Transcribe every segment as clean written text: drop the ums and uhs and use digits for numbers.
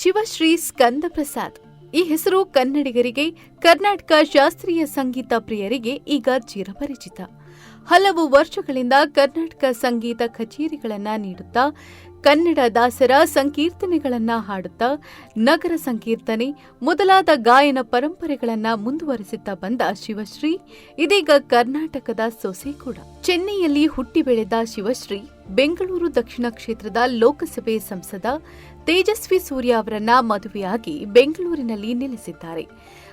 ಶಿವಶ್ರೀ ಸ್ಕಂದಪ್ರಸಾದ್ ಈ ಹೆಸರು ಕನ್ನಡಿಗರಿಗೆ, ಕರ್ನಾಟಕ ಶಾಸ್ತ್ರೀಯ ಸಂಗೀತ ಪ್ರಿಯರಿಗೆ ಈಗ ಚಿರಪರಿಚಿತ. ಹಲವು ವರ್ಷಗಳಿಂದ ಕರ್ನಾಟಕ ಸಂಗೀತ ಕಚೇರಿಗಳನ್ನ ನೀಡುತ್ತಾ, ಕನ್ನಡ ದಾಸರ ಸಂಕೀರ್ತನೆಗಳನ್ನ ಹಾಡುತ್ತಾ, ನಗರ ಸಂಕೀರ್ತನೆ ಮೊದಲಾದ ಗಾಯನ ಪರಂಪರೆಗಳನ್ನ ಮುಂದುವರಿಸುತ್ತಾ ಬಂದ ಶಿವಶ್ರೀ ಇದೀಗ ಕರ್ನಾಟಕದ ಸೊಸೆ ಕೂಡ. ಚೆನ್ನೈಯಲ್ಲಿ ಹುಟ್ಟಿ ಬೆಳೆದ ಶಿವಶ್ರೀ ಬೆಂಗಳೂರು ದಕ್ಷಿಣ ಕ್ಷೇತ್ರದ ಲೋಕಸಭೆ ಸಂಸದ ತೇಜಸ್ವಿ ಸೂರ್ಯ ಅವರನ್ನ ಮದುವೆಯಾಗಿ ಬೆಂಗಳೂರಿನಲ್ಲಿ ನೆಲೆಸಿದ್ದಾರೆ.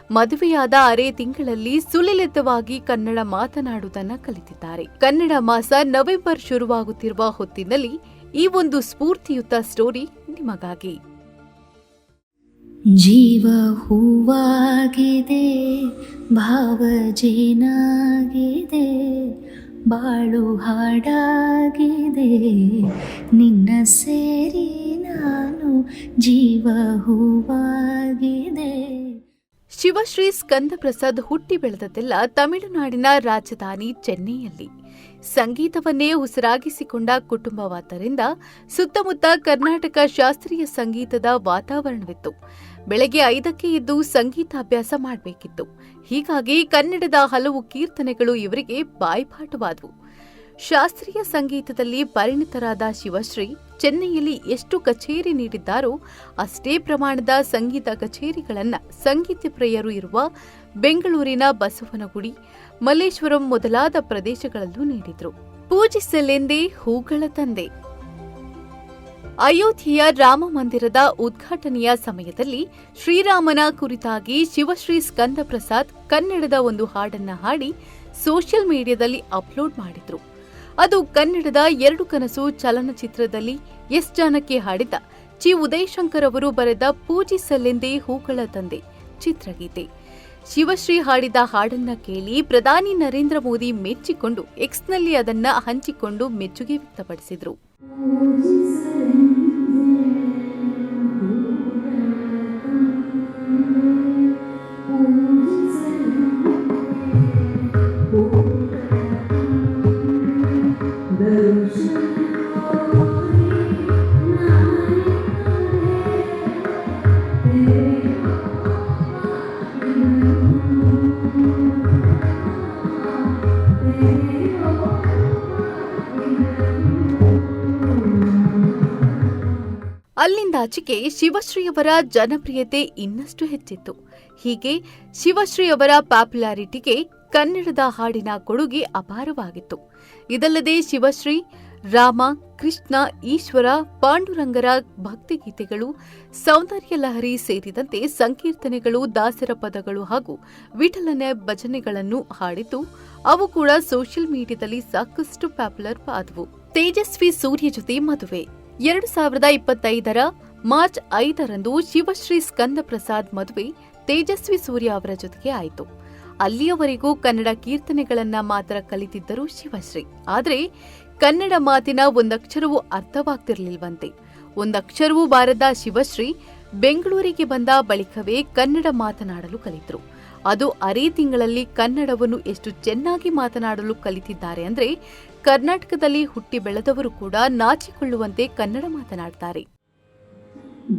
ಮದುವೆಯಾದ 6 ತಿಂಗಳಲ್ಲಿ ಸುಲಲಿತವಾಗಿ ಕನ್ನಡ ಮಾತನಾಡುವುದನ್ನು ಕಲಿತಿದ್ದಾರೆ. ಕನ್ನಡ ಮಾಸ ನವೆಂಬರ್ ಶುರುವಾಗುತ್ತಿರುವ ಹೊತ್ತಿನಲ್ಲಿ ಈ ಒಂದು ಸ್ಫೂರ್ತಿಯುತ ಸ್ಟೋರಿ ನಿಮಗಾಗಿ. ಜೀವ ಹೂವಾಗಿದೆ, ಭಾವ ಜೇನಾಗಿದೆ, ಬಾಳು ಹಾಡಾಗಿದೆ, ನಿನ್ನ ಸೇರಿ ನಾನು ಜೀವ ಹೂವಾಗಿದೆ. ಶಿವಶ್ರೀ ಸ್ಕಂದಪ್ರಸಾದ್ ಹುಟ್ಟಿ ಬೆಳೆದದ್ದೆಲ್ಲ ತಮಿಳುನಾಡಿನ ರಾಜಧಾನಿ ಚೆನ್ನೈಯಲ್ಲಿ. ಸಂಗೀತವನ್ನೇ ಉಸಿರಾಗಿಸಿಕೊಂಡ ಕುಟುಂಬವಾದ್ದರಿಂದ ಸುತ್ತಮುತ್ತ ಕರ್ನಾಟಕ ಶಾಸ್ತ್ರೀಯ ಸಂಗೀತದ ವಾತಾವರಣವಿತ್ತು. ಬೆಳಗ್ಗೆ 5ಕ್ಕೆ ಎದ್ದು ಸಂಗೀತಾಭ್ಯಾಸ ಮಾಡಬೇಕಿತ್ತು. ಹೀಗಾಗಿ ಕನ್ನಡದ ಹಲವು ಕೀರ್ತನೆಗಳು ಇವರಿಗೆ ಬಾಯ್ಪಾಠವಾದವು. ಶಾಸ್ತ್ರೀಯ ಸಂಗೀತದಲ್ಲಿ ಪರಿಣಿತರಾದ ಶಿವಶ್ರೀ ಚೆನ್ನೈಯಲ್ಲಿ ಎಷ್ಟು ಕಚೇರಿ ನೀಡಿದ್ದಾರೋ ಅಷ್ಟೇ ಪ್ರಮಾಣದ ಸಂಗೀತ ಕಚೇರಿಗಳನ್ನು ಸಂಗೀತ ಪ್ರಿಯರು ಇರುವ ಬೆಂಗಳೂರಿನ ಬಸವನಗುಡಿ, ಮಲ್ಲೇಶ್ವರಂ ಮೊದಲಾದ ಪ್ರದೇಶಗಳಲ್ಲೂ ನೀಡಿದ್ರು. ಪೂಜಿಸಲೆಂದೇ ಹೂಗಳ ತಂದೆ. ಅಯೋಧ್ಯೆಯ ರಾಮ ಮಂದಿರದ ಉದ್ಘಾಟನೆಯ ಸಮಯದಲ್ಲಿ ಶ್ರೀರಾಮನ ಕುರಿತಾಗಿ ಶಿವಶ್ರೀ ಸ್ಕಂದಪ್ರಸಾದ್ ಕನ್ನಡದ ಒಂದು ಹಾಡನ್ನ ಹಾಡಿ ಸೋಷಿಯಲ್ ಮೀಡಿಯಾದಲ್ಲಿ ಅಪ್ಲೋಡ್ ಮಾಡಿದ್ರು. ಅದು ಕನ್ನಡದ 2 ಕನಸು ಚಲನಚಿತ್ರದಲ್ಲಿ ಎಸ್ ಜಾನಕಿ ಹಾಡಿದ ಚಿ ಉದಯಶಂಕರ್ ಅವರು ಬರೆದ ಪೂಜಿಸಲೆಂದೇ ಹೂಗಳ ತಂದೆ ಚಿತ್ರಗೀತೆ. ಶಿವಶ್ರೀ ಹಾಡಿದ ಹಾಡನ್ನ ಕೇಳಿ ಪ್ರಧಾನಿ ನರೇಂದ್ರ ಮೋದಿ ಮೆಚ್ಚಿಕೊಂಡು ಎಕ್ಸ್ನಲ್ಲಿ ಅದನ್ನ ಹಂಚಿಕೊಂಡು ಮೆಚ್ಚುಗೆ ವ್ಯಕ್ತಪಡಿಸಿದ್ರು. ಅಲ್ಲಿಂದಾಚೆಗೆ ಶಿವಶ್ರೀಯವರ ಜನಪ್ರಿಯತೆ ಇನ್ನಷ್ಟು ಹೆಚ್ಚಿತ್ತು. ಹೀಗೆ ಶಿವಶ್ರೀಯವರ ಪಾಪ್ಯುಲಾರಿಟಿಗೆ ಕನ್ನಡದ ಹಾಡಿನ ಕೊಡುಗೆ ಅಪಾರವಾಗಿತ್ತು. ಇದಲ್ಲದೆ ಶಿವಶ್ರೀ ರಾಮ, ಕೃಷ್ಣ, ಈಶ್ವರ, ಪಾಂಡುರಂಗರ ಭಕ್ತಿಗೀತೆಗಳು, ಸೌಂದರ್ಯ ಲಹರಿ ಸೇರಿದಂತೆ ಸಂಕೀರ್ತನೆಗಳು, ದಾಸರ ಪದಗಳು ಹಾಗೂ ವಿಠಲನ ಭಜನೆಗಳನ್ನು ಹಾಡಿದ್ದು ಅವು ಕೂಡ ಸೋಷಿಯಲ್ ಮೀಡಿಯಾದಲ್ಲಿ ಸಾಕಷ್ಟು ಪಾಪ್ಯುಲರ್ ಆದವು. ತೇಜಸ್ವಿ ಸೂರ್ಯ ಜೊತೆ ಮದುವೆ. 2025ರ ಮಾರ್ಚ್ 5ರಂದು ಶಿವಶ್ರೀ ಸ್ಕಂದಪ್ರಸಾದ್ ಮದುವೆ ತೇಜಸ್ವಿ ಸೂರ್ಯ ಅವರ ಜೊತೆಗೆ ಆಯಿತು. ಅಲ್ಲಿಯವರೆಗೂ ಕನ್ನಡ ಕೀರ್ತನೆಗಳನ್ನ ಮಾತ್ರ ಕಲಿತಿದ್ದರು ಶಿವಶ್ರೀ. ಆದರೆ ಕನ್ನಡ ಮಾತಿನ ಒಂದಕ್ಷರವೂ ಅರ್ಥವಾಗ್ತಿರ್ಲಿಲ್ವಂತೆ. ಒಂದಕ್ಷರವೂ ಬಾರದ ಶಿವಶ್ರೀ ಬೆಂಗಳೂರಿಗೆ ಬಂದ ಬಳಿಕವೇ ಕನ್ನಡ ಮಾತನಾಡಲು ಕಲಿತರು. ಅದು 6 ತಿಂಗಳಲ್ಲಿ ಕನ್ನಡವನ್ನು ಎಷ್ಟು ಚೆನ್ನಾಗಿ ಮಾತನಾಡಲು ಕಲಿತಿದ್ದಾರೆ ಅಂದ್ರೆ ಕರ್ನಾಟಕದಲ್ಲಿ ಹುಟ್ಟಿ ಬೆಳೆದವರು ಕೂಡ ನಾಚಿಕೊಳ್ಳುವಂತೆ ಕನ್ನಡ ಮಾತನಾಡ್ತಾರೆ.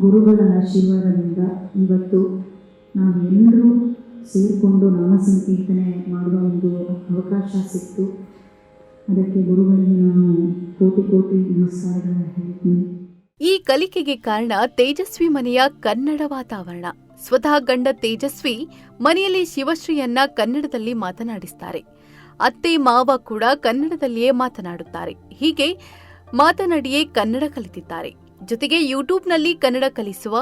ಗುರುಗಳ ಆಶೀರ್ವಾದದಿಂದ ಇವತ್ತು ನಾವೆಲ್ಲರೂ ಸೇರಿಕೊಂಡು ನಾಮ ಸಂಕೀರ್ತನೆ ಮಾಡುವ ಒಂದು ಅವಕಾಶ ಸಿಕ್ತು. ಅದಕ್ಕೆ ಗುರುಗಳಿಗೆ ನಾನು ಕೋಟಿ ನಮಸ್ಕಾರಗಳನ್ನು ಹೇಳ್ತೀನಿ. ಈ ಕಲಿಕೆಗೆ ಕಾರಣ ತೇಜಸ್ವಿ ಮನೆಯ ಕನ್ನಡ ವಾತಾವರಣ. ಸ್ವತಃ ಗಂಡ ತೇಜಸ್ವಿ ಮನೆಯಲ್ಲಿ ಶಿವಶ್ರೀಯನ್ನ ಕನ್ನಡದಲ್ಲಿ ಮಾತನಾಡಿಸ್ತಾರೆ. ಅತ್ತೆ ಮಾವ ಕೂಡ ಕನ್ನಡದಲ್ಲಿಯೇ ಮಾತನಾಡುತ್ತಾರೆ. ಹೀಗೆ ಮಾತನಾಡಿಯೇ ಕನ್ನಡ ಕಲಿತಿದ್ದಾರೆ. ಜೊತೆಗೆ ಯೂಟ್ಯೂಬ್ನಲ್ಲಿ ಕನ್ನಡ ಕಲಿಸುವ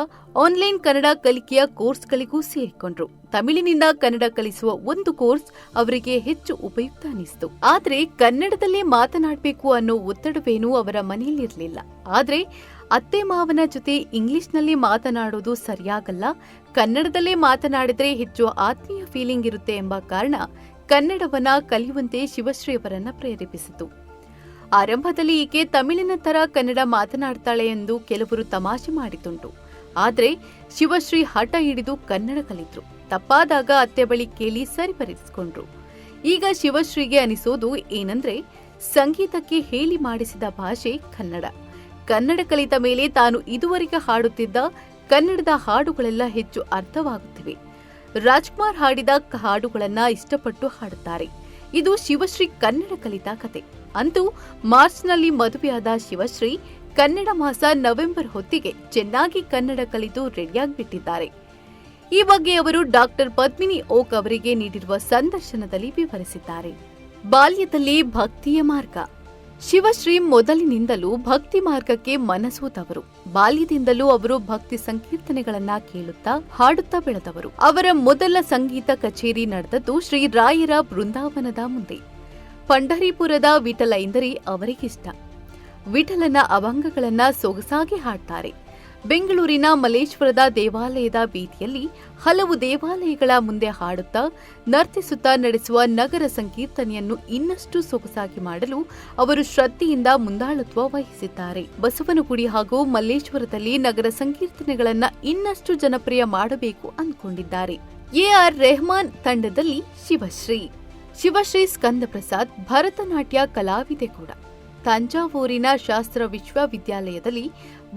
ಆನ್ಲೈನ್ ಕನ್ನಡ ಕಲಿಕೆಯ ಕೋರ್ಸ್ಗಳಿಗೂ ಸೇರಿಕೊಂಡ್ರು. ತಮಿಳಿನಿಂದ ಕನ್ನಡ ಕಲಿಸುವ ಒಂದು ಕೋರ್ಸ್ ಅವರಿಗೆ ಹೆಚ್ಚು ಉಪಯುಕ್ತ ಅನಿಸಿತು. ಆದ್ರೆ ಕನ್ನಡದಲ್ಲೇ ಮಾತನಾಡಬೇಕು ಅನ್ನೋ ಒತ್ತಡವೇನೂ ಅವರ ಮನೆಯಲ್ಲಿರಲಿಲ್ಲ. ಆದ್ರೆ ಅತ್ತೆ ಮಾವನ ಜೊತೆ ಇಂಗ್ಲಿಷ್ನಲ್ಲಿ ಮಾತನಾಡೋದು ಸರಿಯಾಗಲ್ಲ, ಕನ್ನಡದಲ್ಲೇ ಮಾತನಾಡಿದ್ರೆ ಹೆಚ್ಚು ಆತ್ಮೀಯ ಫೀಲಿಂಗ್ ಇರುತ್ತೆ ಎಂಬ ಕಾರಣ ಕನ್ನಡವನ್ನ ಕಲಿಯುವಂತೆ ಶಿವಶ್ರೀ ಅವರನ್ನ ಪ್ರೇರೇಪಿಸಿತು. ಆರಂಭದಲ್ಲಿ ಈಕೆ ತಮಿಳಿನ ತರ ಕನ್ನಡ ಮಾತನಾಡ್ತಾಳೆ ಎಂದು ಕೆಲವರು ತಮಾಷೆ ಮಾಡಿದ್ದುಂಟು. ಆದರೆ ಶಿವಶ್ರೀ ಹಠ ಹಿಡಿದು ಕನ್ನಡ ಕಲಿತರು. ತಪ್ಪಾದಾಗ ಅತ್ತೆ ಬಳಿ ಕೇಳಿ ಸರಿಪಡಿಸಿಕೊಂಡ್ರು. ಈಗ ಶಿವಶ್ರೀಗೆ ಅನಿಸೋದು ಏನಂದ್ರೆ, ಸಂಗೀತಕ್ಕೆ ಹೇಳಿ ಮಾಡಿಸಿದ ಭಾಷೆ ಕನ್ನಡ. ಕನ್ನಡ ಕಲಿತ ಮೇಲೆ ತಾನು ಇದುವರೆಗೆ ಹಾಡುತ್ತಿದ್ದ ಕನ್ನಡದ ಹಾಡುಗಳೆಲ್ಲ ಹೆಚ್ಚು ಅರ್ಥವಾಗುತ್ತಿವೆ. ರಾಜ್ಕುಮಾರ್ ಹಾಡಿದ ಹಾಡುಗಳನ್ನ ಇಷ್ಟಪಟ್ಟು ಹಾಡುತ್ತಾರೆ. ಇದು ಶಿವಶ್ರೀ ಕನ್ನಡ ಕಲಿತ ಕತೆ. ಅಂತೂ ಮಾರ್ಚ್ನಲ್ಲಿ ಮದುವೆಯಾದ ಶಿವಶ್ರೀ ಕನ್ನಡ ಮಾಸ ನವೆಂಬರ್ ಹೊತ್ತಿಗೆ ಚೆನ್ನಾಗಿ ಕನ್ನಡ ಕಲಿತು ರೆಡಿಯಾಗಿಬಿಟ್ಟಿದ್ದಾರೆ. ಈ ಬಗ್ಗೆ ಅವರು ಡಾಕ್ಟರ್ ಪದ್ಮಿನಿ ಓಕ್ ಅವರಿಗೆ ನೀಡಿರುವ ಸಂದರ್ಶನದಲ್ಲಿ ವಿವರಿಸಿದ್ದಾರೆ. ಬಾಲ್ಯದಲ್ಲಿ ಭಕ್ತಿಯ ಮಾರ್ಗ. ಶಿವಶ್ರೀ ಮೊದಲಿನಿಂದಲೂ ಭಕ್ತಿ ಮಾರ್ಗಕ್ಕೆ ಮನಸೋತವರು. ಬಾಲ್ಯದಿಂದಲೂ ಅವರು ಭಕ್ತಿ ಸಂಕೀರ್ತನೆಗಳನ್ನ ಕೇಳುತ್ತಾ ಹಾಡುತ್ತಾ ಬೆಳೆದವರು. ಅವರ ಮೊದಲ ಸಂಗೀತ ಕಚೇರಿ ನಡೆದದ್ದು ಶ್ರೀ ರಾಯರ ಬೃಂದಾವನದ ಮುಂದೆ. ಪಂಢರೀಪುರದ ವಿಠಲ ಎಂದರೆ ಅವರಿಗಿಷ್ಟ. ವಿಠಲನ ಅಭಂಗಗಳನ್ನ ಸೊಗಸಾಗಿ ಹಾಡ್ತಾರೆ. ಬೆಂಗಳೂರಿನ ಮಲ್ಲೇಶ್ವರದ ದೇವಾಲಯದ ಬೀದಿಯಲ್ಲಿ ಹಲವು ದೇವಾಲಯಗಳ ಮುಂದೆ ಹಾಡುತ್ತಾ ನರ್ತಿಸುತ್ತಾ ನಡೆಸುವ ನಗರ ಸಂಕೀರ್ತನೆಯನ್ನು ಇನ್ನಷ್ಟು ಸೊಗಸಾಗಿ ಮಾಡಲು ಅವರು ಶ್ರದ್ಧೆಯಿಂದ ಮುಂದಾಳತ್ವ ವಹಿಸಿದ್ದಾರೆ. ಬಸವನಗುಡಿ ಹಾಗೂ ಮಲ್ಲೇಶ್ವರದಲ್ಲಿ ನಗರ ಸಂಕೀರ್ತನೆಗಳನ್ನ ಇನ್ನಷ್ಟು ಜನಪ್ರಿಯ ಮಾಡಬೇಕು ಅಂದ್ಕೊಂಡಿದ್ದಾರೆ. ಎ.ಆರ್. ರೆಹಮಾನ್ ತಂಡದಲ್ಲಿ ಶಿವಶ್ರೀ ಸ್ಕಂದಪ್ರಸಾದ್ ಭರತನಾಟ್ಯ ಕಲಾವಿದೆ ಕೂಡ. ತಂಜಾವೂರಿನ ಶಾಸ್ತ್ರ ವಿಶ್ವವಿದ್ಯಾಲಯದಲ್ಲಿ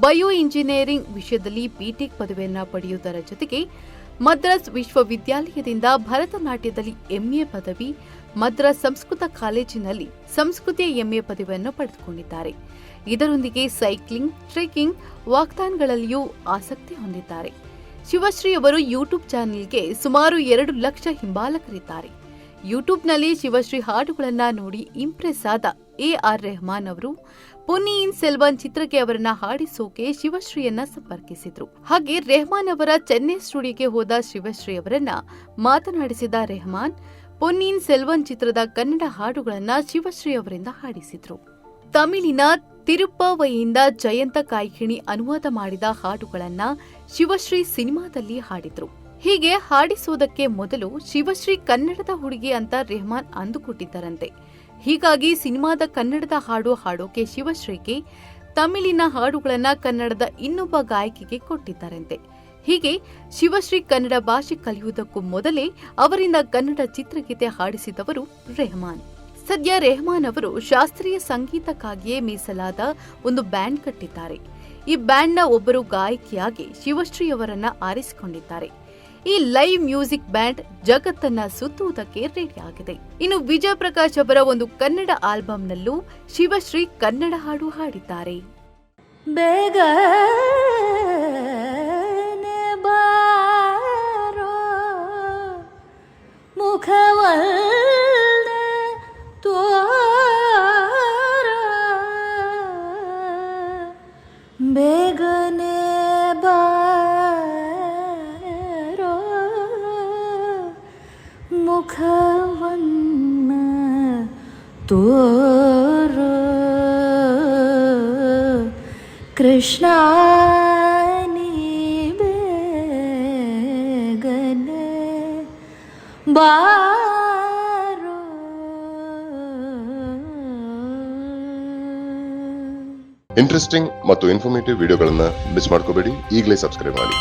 ಬಯೋ ಇಂಜಿನಿಯರಿಂಗ್ ವಿಷಯದಲ್ಲಿ ಬಿಟೆಕ್ ಪದವಿಯನ್ನು ಪಡೆಯುವುದರ ಜೊತೆಗೆ ಮದ್ರಾಸ್ ವಿಶ್ವವಿದ್ಯಾಲಯದಿಂದ ಭರತನಾಟ್ಯದಲ್ಲಿ ಎಂಎ ಪದವಿ, ಮದ್ರಾಸ್ ಸಂಸ್ಕೃತ ಕಾಲೇಜಿನಲ್ಲಿ ಸಂಸ್ಕೃತಿಯ ಎಂಎ ಪದವಿಯನ್ನು ಪಡೆದುಕೊಂಡಿದ್ದಾರೆ. ಇದರೊಂದಿಗೆ ಸೈಕ್ಲಿಂಗ್, ಟ್ರೆಕಿಂಗ್, ವಾಕ್ಥಾನ್ಗಳಲ್ಲಿಯೂ ಆಸಕ್ತಿ ಹೊಂದಿದ್ದಾರೆ. ಶಿವಶ್ರೀ ಅವರು ಯೂಟ್ಯೂಬ್ ಚಾನೆಲ್ಗೆ ಸುಮಾರು 2 ಲಕ್ಷ ಹಿಂಬಾಲಕರಿದ್ದಾರೆ. ಯೂಟ್ಯೂಬ್ನಲ್ಲಿ ಶಿವಶ್ರೀ ಹಾಡುಗಳನ್ನ ನೋಡಿ ಇಂಪ್ರೆಸ್ ಆದ ಎ.ಆರ್. ರೆಹಮಾನ್ ಅವರು ಪೊನ್ನಿಯಿನ್ ಸೆಲ್ವನ್ ಚಿತ್ರಕ್ಕೆ ಅವರನ್ನ ಹಾಡಿಸೋಕೆ ಶಿವಶ್ರೀಯನ್ನ ಸಂಪರ್ಕಿಸಿದ್ರು. ಹಾಗೆ ರೆಹಮಾನ್ ಅವರ ಚೆನ್ನೈ ಸ್ಟುಡಿಯೋಗೆ ಹೋದ ಶಿವಶ್ರೀ ಅವರನ್ನ ಮಾತನಾಡಿಸಿದ ರೆಹಮಾನ್ ಪೊನ್ನಿಯಿನ್ ಸೆಲ್ವನ್ ಚಿತ್ರದ ಕನ್ನಡ ಹಾಡುಗಳನ್ನ ಶಿವಶ್ರೀ ಅವರಿಂದ ಹಾಡಿಸಿದ್ರು. ತಮಿಳಿನ ತಿರುಪ್ಪಾವೈಯಿಂದ ಜಯಂತ ಕಾಯ್ಕಿಣಿ ಅನುವಾದ ಮಾಡಿದ ಹಾಡುಗಳನ್ನ ಶಿವಶ್ರೀ ಸಿನಿಮಾದಲ್ಲಿ ಹಾಡಿದ್ರು. ಹೀಗೆ ಹಾಡಿಸೋದಕ್ಕೆ ಮೊದಲು ಶಿವಶ್ರೀ ಕನ್ನಡದ ಹುಡುಗಿ ಅಂತ ರೆಹಮಾನ್ ಅಂದುಕೊಟ್ಟಿದ್ದರಂತೆ. ಹೀಗಾಗಿ ಸಿನಿಮಾದ ಕನ್ನಡದ ಹಾಡು ಹಾಡೋಕೆ ಶಿವಶ್ರೀಗೆ ತಮಿಳಿನ ಹಾಡುಗಳನ್ನ ಕನ್ನಡದ ಇನ್ನೊಬ್ಬ ಗಾಯಕಿಗೆ ಕೊಟ್ಟಿದ್ದಾರಂತೆ. ಹೀಗೆ ಶಿವಶ್ರೀ ಕನ್ನಡ ಭಾಷೆ ಕಲಿಯುವುದಕ್ಕೂ ಮೊದಲೇ ಅವರಿಂದ ಕನ್ನಡ ಚಿತ್ರಗೀತೆ ಹಾಡಿಸಿದವರು ರೆಹಮಾನ್. ಸದ್ಯ ರೆಹಮಾನ್ ಅವರು ಶಾಸ್ತ್ರೀಯ ಸಂಗೀತಕ್ಕಾಗಿಯೇ ಮೀಸಲಾದ ಒಂದು ಬ್ಯಾಂಡ್ ಕಟ್ಟಿದ್ದಾರೆ. ಈ ಬ್ಯಾಂಡ್ನ ಒಬ್ಬರು ಗಾಯಕಿಯಾಗಿ ಶಿವಶ್ರೀ ಅವರನ್ನ ಆರಿಸಿಕೊಂಡಿದ್ದಾರೆ. ಈ ಲೈವ್ ಮ್ಯೂಸಿಕ್ ಬ್ಯಾಂಡ್ ಜಗತ್ತನ್ನ ಸುತ್ತುವುದಕ್ಕೆ ರೆಡಿಯಾಗಿದೆ. ಇನ್ನು ವಿಜಯ್ ಪ್ರಕಾಶ್ ಅವರ ಒಂದು ಕನ್ನಡ ಆಲ್ಬಂನಲ್ಲೂ ಶಿವಶ್ರೀ ಕನ್ನಡ ಹಾಡು ಹಾಡಿದ್ದಾರೆ. ಬೇಗನೆ ಬಾರೋ ಮುಖವಲ್ಲೆ ತೋರೋ, ಬೇಗನೆ ಮುಖವನ್ನ ತೋರೋ ಕೃಷ್ಣ ನೀ ಬೇಗನೆ ಬಾರೋ. ಇಂಟ್ರೆಸ್ಟಿಂಗ್ ಮತ್ತು ಇನ್ಫಾರ್ಮೇಟಿವ್ ವಿಡಿಯೋಗಳನ್ನ ಮಿಸ್ ಮಾಡ್ಕೋಬೇಡಿ. ಈಗಲೇ ಸಬ್ಸ್ಕ್ರೈಬ್ ಮಾಡಿ.